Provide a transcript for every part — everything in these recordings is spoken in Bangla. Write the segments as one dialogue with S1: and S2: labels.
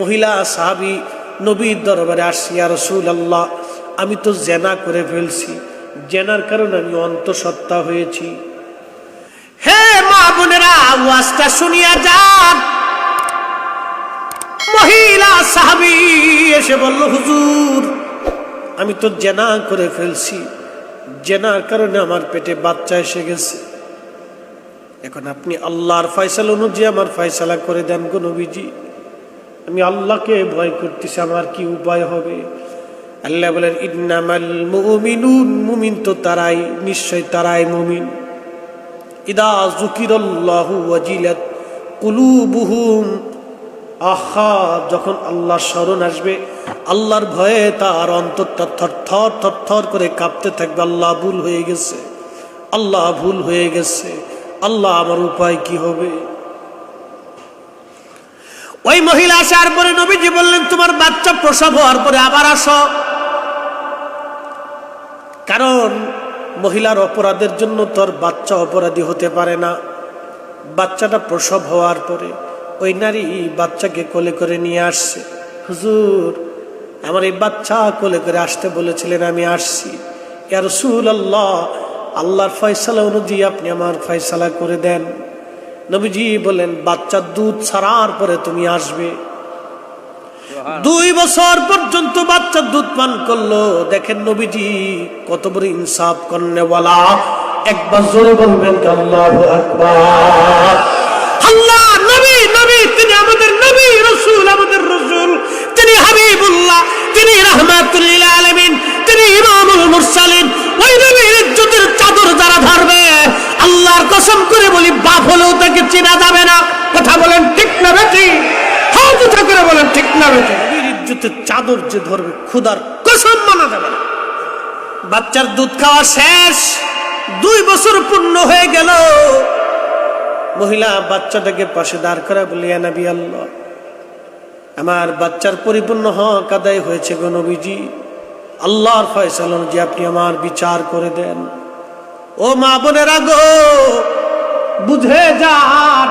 S1: মহিলা সাহাবী নবীর দরবারে আসছি, ইয়া রাসূলুল্লাহ, আমি তো জেনা করে ফেলছি, জেনার কারণে আমি অন্তঃসত্ত্বা হয়েছি। হে মা বোনেরা, ওয়াজটা শুনিয়া যান। মহিলা সাহাবী এসে বলল, হুজুর, আমি তো জেনা করে ফেলছি, জেনার কারণে আমার পেটে বাচ্চা এসে গেছে। এখন আপনি আল্লাহর ফয়সালা অনুযায়ী আমার ফয়সালা করে দেন গো নবীজি। আমি আল্লাহকে ভয় করতেছি, আমার কি উপায় হবে? আল্লাহ বলেন, ইন্নামাল মুমিনুন, মুমিন তো তারাই, নিশ্চয় তারাই মুমিন, ইদা যুকিরাল্লাহু ওয়াজিলাত কুলুবুহুম, আহা, যখন আল্লাহর স্মরণ আসবে, আল্লাহর ভয়ে তার অন্তরটা থরথর থরথর করে কাঁপতে থাকবে। আল্লাহ ভুল হয়ে গেছে, আল্লাহ ভুল হয়ে গেছে, আল্লাহ আমার উপায় কি হবে? ওই মহিলা আসার পরে নবীজি বললেন, তোমার বাচ্চা প্রসব হওয়ার পরে আবার আসো। কারণ মহিলার অপরাধের জন্য তোর বাচ্চা অপরাধী হতে পারে না। বাচ্চাটা প্রসব হওয়ার পরে ওই নারী বাচ্চাকে কোলে করে নিয়ে আসছে। হুজুর, আমার এই বাচ্চা কোলে করে আসতে বলেছিলেন, আমি আসছি। ইয়া রাসূলুল্লাহ, আল্লাহর ফয়সালা অনুযায়ী আপনি আমার ফয়সালা করে দেন। নবীজি বলেন, বাচ্চার দুধ ছাড়ার পরে তুমি আসবে। 2 বছর পর্যন্ত বাচ্চার দুধ পান করলো। দেখেন নবীজি কত বড় ইনসাফ করনেওয়ালা। একবার জোরে বলবেন আল্লাহু আকবার। আল্লাহ নবী, নবী, তিনি আমাদের নবী, রাসূল আমাদের রাসূল, তিনি হাবিবুল্লাহ, তিনি রাহমাতুল লিল আলামিন, তিনি ইমামুল মুরসালিন। ওই নবীর ইজ্জতের চাদর যারা ধরবে, আল্লাহর কসম করে বলি, বাপ হলেও তাকে চেনা যাবে না। কথা বলেন ঠিক না বেঠিক? হাত উঠে করে বলেন ঠিক না বেঠিক? নবীর ইজ্জতের চাদর যে ধরবে, খোদার কসম মানা যাবে না। বাচ্চার দুধ খাওয়া শেষ, 2 বছর পূর্ণ হয়ে গেল। মহিলা বাচ্চাটাকে পাশে দাঁড় করে বলি, ইয়া নবী আল্লাহ, আমার বাচ্চার পরিপূর্ণ হক আদায় হয়েছে গো নবীজি, আল্লাহর ফয়সালা অনুযায়ী আপনি আমার বিচার করে দেন। ও মা বোনেরা গো, বুঝে যান,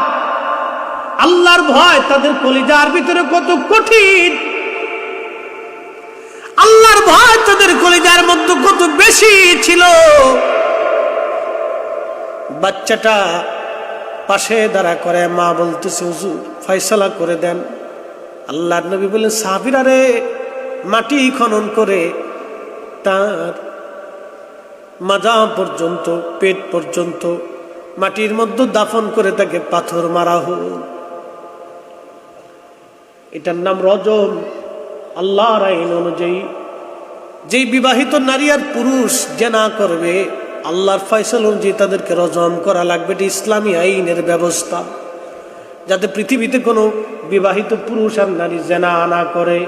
S1: আল্লাহর ভয় তাদের কলিজার ভিতরে কত কঠিন, আল্লাহর ভয় তাদের কলিজার মধ্যে কত বেশি ছিল। বাচ্চাটা পাশে দাঁড়া করে মা বলতেছে, হুজুর ফয়সালা করে দেন। আল্লাহর নবী বলেন, সাহাবীরা রে, মাটি খনন করে তার মাজা পর্যন্ত, পেট পর্যন্ত মাটির মধ্যে দাফন করে তাকে পাথর মারা হোক। এটার নাম রজম। আল্লাহর আইন অনুযায়ী যেই বিবাহিত নারী আর পুরুষ জেনা করবে, আল্লাহর ফয়সালা অনুযায়ী তাদেরকে রজম করা লাগবে। এটা ইসলামী আইনের ব্যবস্থা, যাতে পৃথিবীতে কোনো বিবাহিত পুরুষ আর নারী জেনা না করে।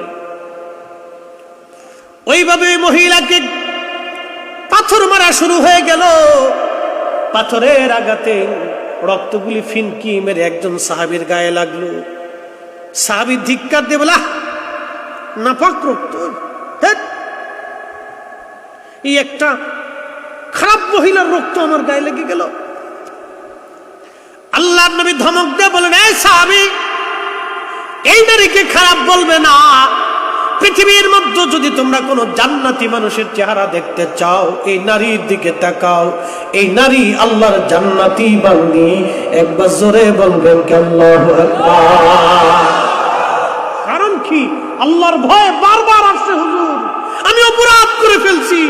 S1: ওইভাবে মহিলাকে পাথর মারা শুরু হয়ে গেল। পাথরের আঘাতে রক্তগুলি ফিনকি মেরে একজন সাহাবীর গায়ে লাগলো। সাহাবী ধিক্কার দিয়ে বলা, নাপাক রক্ত, এই একটা খারাপ মহিলার রক্ত আমার গায়ে লেগে গেল। আল্লাহর নবী ধমক দিয়ে বলেন, এই সাহাবী, এই নারীকে খারাপ বলবে না। পৃথিবীর মধ্যে যদি তোমরা কোনো জান্নাতি মানুষের চেহারা দেখতে চাও, এই নারীর দিকে তাকাও। এই নারী আল্লাহর জান্নাতি বান্দি। একবার জোরে বলবেন কি আল্লাহু আকবার। কারণ কি? আল্লাহর ভয় বারবার আসছে, হুজুর আমি অপরাধ করে ফেলছি,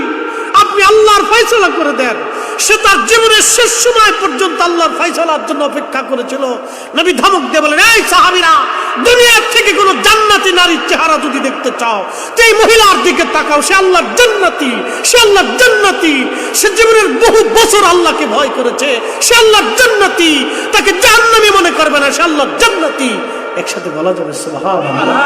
S1: আপনি আল্লাহর ফয়সালা করে দেন। সে তার জীবনের শেষ সময় পর্যন্ত আল্লাহর ফয়সালার জন্য অপেক্ষা করেছিল। নবী ধমক দিয়ে বলেন, এই সাহাবীরা, দুনিয়ার থেকে কোনো জান্নাতি নারীর চেহারা যদি দেখতে চাও, তো এই মহিলার দিকে তাকাও। সে আল্লাহর জান্নাতি, সে আল্লাহর জান্নাতি। সে জীবনের বহু বছর আল্লাহকে ভয় করেছে, সে আল্লাহর জান্নাতি। তাকে জাহান্নামী মনে করবে না, সে আল্লাহর জান্নাতি। একসাথে বলা যাবে সুবহানাল্লাহ।